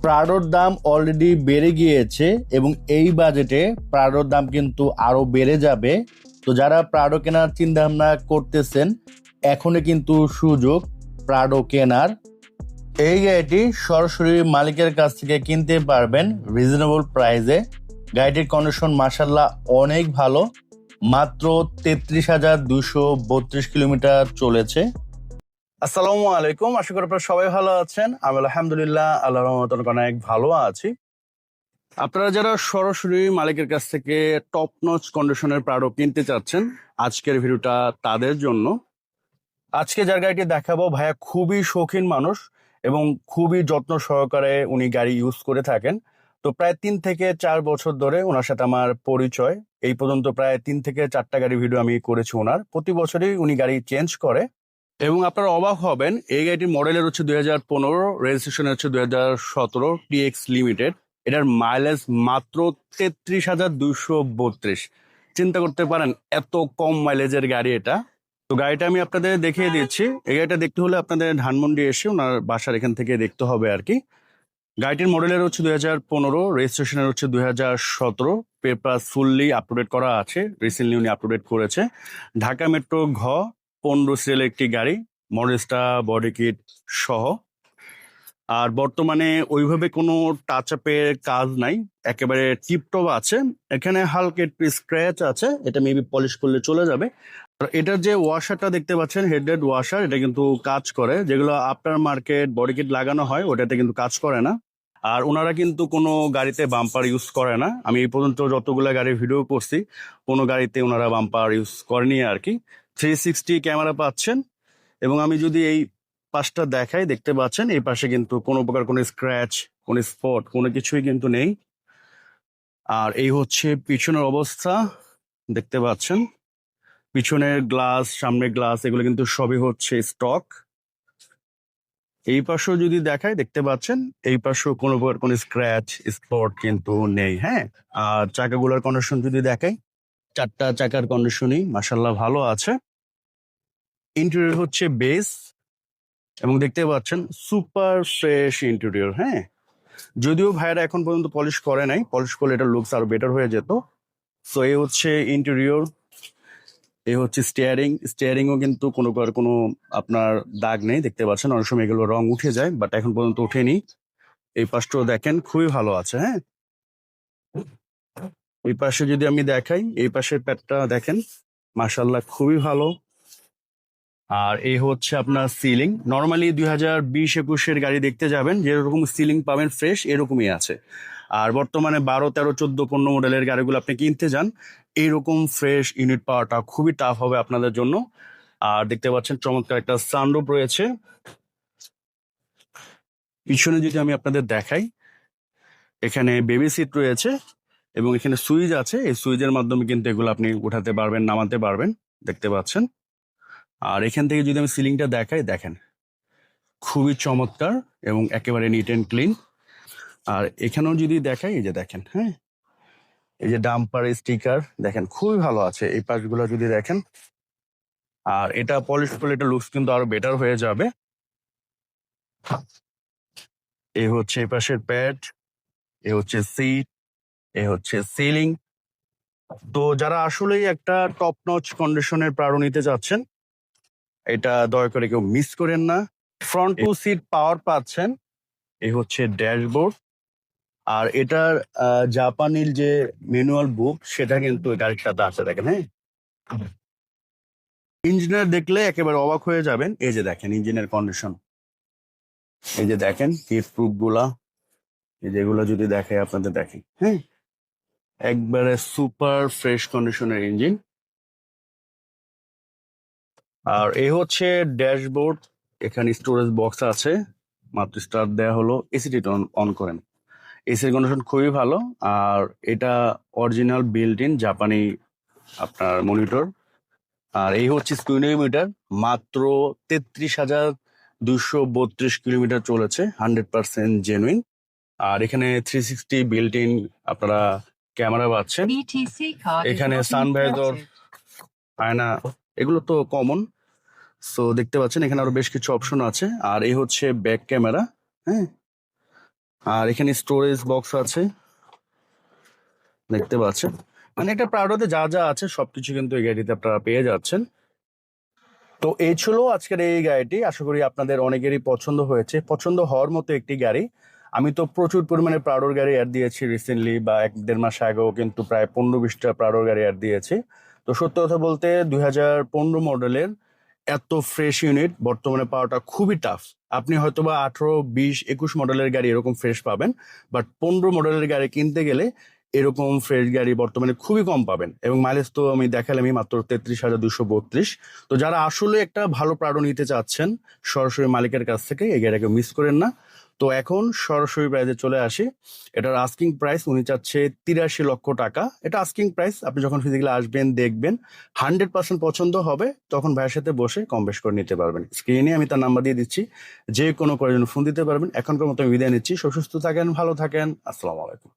প্রাডোর দাম অলরেডি বেড়ে গিয়েছে এবং এই বাজেটে প্রাডোর দাম কিন্তু আরো বেড়ে যাবে। তো যারা প্রাডো কেনার চিন্তা ভাবনা করতেছেন, এখনই কিন্তু সুযোগ প্রাডো কেনার। এই গাড়িটি সরাসরি মালিকের কাছ থেকে কিনতে পারবেন রিজনেবল প্রাইসে। গাড়িটির কন্ডিশন মাশাআল্লাহ অনেক ভালো, মাত্র 33,232 কিলোমিটার চলেছে। আসসালামু আলাইকুম, আশা করি আপনারা সবাই ভালো আছেন। আমি আলহামদুলিল্লাহ আল্লাহর রহমতে অনেক ভালো আছি। আপনারা যারা সরাসরি মালিকের কাছ থেকে টপ নচ কন্ডিশনের প্রাডো কিনতে চাচ্ছেন, আজকের ভিডিওটা তাদের জন্য। আজকে যার গাড়িটি দেখাবো, ভাইয়া খুবই শৌখিন মানুষ এবং খুবই যত্ন সহকারে উনি গাড়ি ইউজ করে থাকেন। তো প্রায় 3 থেকে 4 বছর ধরে ওনার সাথে আমার পরিচয়। এই পর্যন্ত প্রায় 3 থেকে 4টা গাড়ি ভিডিও আমি করেছি ওনার। প্রতি বছরই উনি গাড়ি চেঞ্জ করে এবং আপনারা অবাক হবেন, এই গাড়িটির মডেলের হচ্ছে 2015, রেজিস্ট্রেশন হচ্ছে 2017 টিএক্স লিমিটেড। এটার মাইলেজ মাত্র 33,232। চিন্তা করতে পারেন এত কম মাইলেজের গাড়ি এটা। তো গাড়িটা আমি আপনাদের দেখিয়ে দিচ্ছি। এই গাড়িটা দেখতে হলে আপনাদের ধানমন্ডি এসে ওনার বাসার এখান থেকে দেখতে হবে আর কি। গাড়িটির মডেলের হচ্ছে 2015, রেজিস্ট্রেশনের হচ্ছে 2017। পেপার ফুললি আপডেট করা আছে, রিসেন্টলি উনি আপডেট করেছে। ঢাকা মেট্রো ঘ 15 সিরিয়ালের একটি গাড়ি, মডেলসটা বডি কিট সহ। আর বর্তমানে ওইভাবে কোনো টাচ আপের কাজ নাই, একেবারে টিপটপ আছে। এখানে হালকা একটু স্ক্র্যাচ আছে, এটা মেবি পলিশ করলে চলে যাবে। আর এটার যে ওয়াশারটা দেখতে পাচ্ছেন, হেডলাইট ওয়াশার, এটা কিন্তু কাজ করে। যেগুলো আফটার মার্কেট বডি কিট লাগানো হয় ওটাতে কিন্তু কাজ করে না। আর ওনারা কিন্তু কোনো গাড়িতে বাম্পার ইউজ করে না। আমি এই পর্যন্ত যতগুলো গাড়ির ভিডিও করছি, কোনো গাড়িতে ওনারা বাম্পার ইউজ করেনি আর কি। 360 ক্যামেরা পাচ্ছেন এবং আমি যদি এই পাশটা দেখাই, দেখতে পাচ্ছেন এই পাশে কিন্তু কোনো প্রকার কোনো স্ক্র্যাচ, কোনো স্পট, কোনো কিছুই কিন্তু নেই। আর এই হচ্ছে পিছনের অবস্থা, দেখতে পাচ্ছেন পিছনের গ্লাস, সামনের গ্লাস, এগুলো কিন্তু সবই হচ্ছে স্টক। এই পাশেও যদি দেখাই, দেখতে পাচ্ছেন এই পাশেও কোনো প্রকার কোনো স্ক্র্যাচ স্পট কিন্তু নেই। হ্যাঁ, আর চাকাগুলোর কন্ডিশন যদি দেখাই, 4টা চাকার কন্ডিশনই মাশাআল্লাহ ভালো আছে। ইন্টেরিয়র হচ্ছে বেস এবং দেখতে পাচ্ছেন সুপার ফ্রেশ ইন্টেরিয়র। হ্যাঁ, যদিও ভাইয়ারা এখন পর্যন্ত পলিশ করে নাই, পলিশ করলে এটা লুকস আরো বেটার হয়ে যেত। সো এই হচ্ছে ইন্টেরিয়র, এই হচ্ছে স্টিয়ারিংও কিন্তু কোনো প্রকার কোনো আপনার দাগ নেই, দেখতে পাচ্ছেন। অনেক সময় এগুলো রং উঠে যায়, বাট এখন পর্যন্ত ওঠেনি। এই পাশটাও দেখেন খুবই ভালো আছে। হ্যাঁ, এই পাশে যদি আমি দেখাই, এই পাশের প্যাডটা দেখেন মাশাআল্লাহ খুবই ভালো। আর এই হচ্ছে আপনার সিলিং। নর্মালি 2020-21 গাড়ি দেখতে যাবেন, যেরকম সিলিং পাবেন ফ্রেশ এরকমই আছে। আর বর্তমানে 12, 13, 14, 15 মডেলের গাড়িগুলো আপনি কিনতে যান, এইরকম ফ্রেশ ইউনিট পাওয়াটা খুবই টাফ হবে আপনাদের জন্য। আর দেখতে পাচ্ছেন চমৎকার একটা সানরুফ রয়েছে। পিছনে যদি আমি আপনাদের দেখাই, এখানে বেবি সিট রয়েছে এবং এখানে সুইচ আছে। এই সুইচের মাধ্যমে কিন্তু এগুলো আপনি উঠাতে পারবেন, নামাতে পারবেন, দেখতে পাচ্ছেন। আর এখান থেকে যদি আমি সিলিংটা দেখাই, দেখেন খুবই চমৎকার এবং একেবারে নিট অ্যান্ড ক্লিন। আর এখানেও যদি দেখাই, এই যে দেখেন, হ্যাঁ, এই যে ডাম্পার স্টিকার দেখেন খুবই ভালো আছে। এই পাশগুলো যদি দেখেন, আর এটা পলিশ করলে এটা লুকস কিন্তু আরো বেটার হয়ে যাবে। এই হচ্ছে এই পাশের প্যাড, এ হচ্ছে সিট, এ হচ্ছে সিলিং। তো যারা আসলেই একটা টপ নচ কন্ডিশনের প্রাড়ো নিতে যাচ্ছেন, এটা দয়া করে কেউ মিস করেন না। ফ্রন্ট টু সিট পাওয়ার পাচ্ছেন। এই হচ্ছে ড্যাশবোর্ড। আর এটার জাপানির যে ম্যানুয়াল বুক, সেটা কিন্তু এই গাড়ির সাথে আছে, দেখেন। হ্যাঁ, ইঞ্জিনিয়ার দেখলে একেবারে অবাক হয়ে যাবেন। এই যে দেখেন ইঞ্জিনের কন্ডিশন, এই যে দেখেন হিট প্রুফ গুলা, এই যেগুলো যদি দেখে আপনাদের দেখেন, হ্যাঁ, একবারে সুপার ফ্রেশ কন্ডিশনের ইঞ্জিন। আর এই হচ্ছে ড্যাশবোর্ড, এখানে স্টোরেজ বক্স আছে, মাত্র স্টার্ট দেওয়া হলো। এসিটি অন করেন, এসির কন্ডিশন খুবই ভালো। আর এটা অরিজিনাল বিল্ট ইন জাপানি আপনার মনিটর। আর এই হচ্ছে স্পিডোমিটার, মাত্র 33,232 কিলোমিটার চলেছে, 100% জেনুইন। আর এখানে 360 বিল্ট ইন আপনারা ক্যামেরা পাচ্ছেন। এখানে সানভাইজর, আয়না, এগুলো তো কমন। সো দেখতে পাচ্ছেন এখানে আরো বেশ কিছু অপশন আছে। আর এই হচ্ছে ব্যাক ক্যামেরা। হ্যাঁ, আর এখানে স্টোরেজ বক্স আছে, দেখতে পাচ্ছেন। মানে একটা প্রাউডোতে যা যা আছে সবকিছু কিন্তু এই গাড়িতে আপনারা পেয়ে যাচ্ছেন। তো এই ছিল আজকের এই গাড়িটি। আশা করি আপনাদের অনেকেরই পছন্দ হয়েছে, পছন্দ হওয়ার মতো একটি গাড়ি। আমি তো প্রচুর পরিমাণে প্রাউডোর গাড়ি অ্যাড দিয়েছি রিসেন্টলি, বা 1-1.5 মাস আগেও কিন্তু প্রায় 15-20টা প্রাউডোর গাড়ি অ্যাড দিয়েছি। তো সত্য কথা বলতে 2015 মডেলের এত ফ্রেশ ইউনিট বর্তমানে পাওয়াটা খুবই টাফ। আপনি হয়তো বা 18, 20, 21 মডেলের গাড়ি এরকম ফ্রেশ পাবেন, বাট 15 মডেলের গাড়ি কিনতে গেলে এরকম ফ্রেশ গাড়ি বর্তমানে খুবই কম পাবেন। এবং মাইলেজ তো আমি দেখালামই, মাত্র 33,232। তো যারা আসলে একটা ভালো প্রাডো নিতে চাচ্ছেন সরাসরি মালিকের কাছ থেকে, এই গাড়িটাকে মিস করেন না। তো এখন সরাসরি প্রাইসে চলে আসি। এটার আস্কিং প্রাইস উনি চাচ্ছে 83 লক্ষ টাকা। এটা আস্কিং প্রাইস। আপনি যখন ফিজিক্যালি আসবেন, দেখবেন, 100% পছন্দ হবে, তখন ভাইয়ের সাথে বসে কম বেশ করে নিতে পারবেন। স্ক্রিনে আমি তার নাম্বার দিয়ে দিচ্ছি, যে কোনো করার জন্য ফোন দিতে পারবেন। এখনকার মতো আমি বিদায় নিচ্ছি। সুস্থ থাকেন, ভালো থাকেন, আসসালামু আলাইকুম।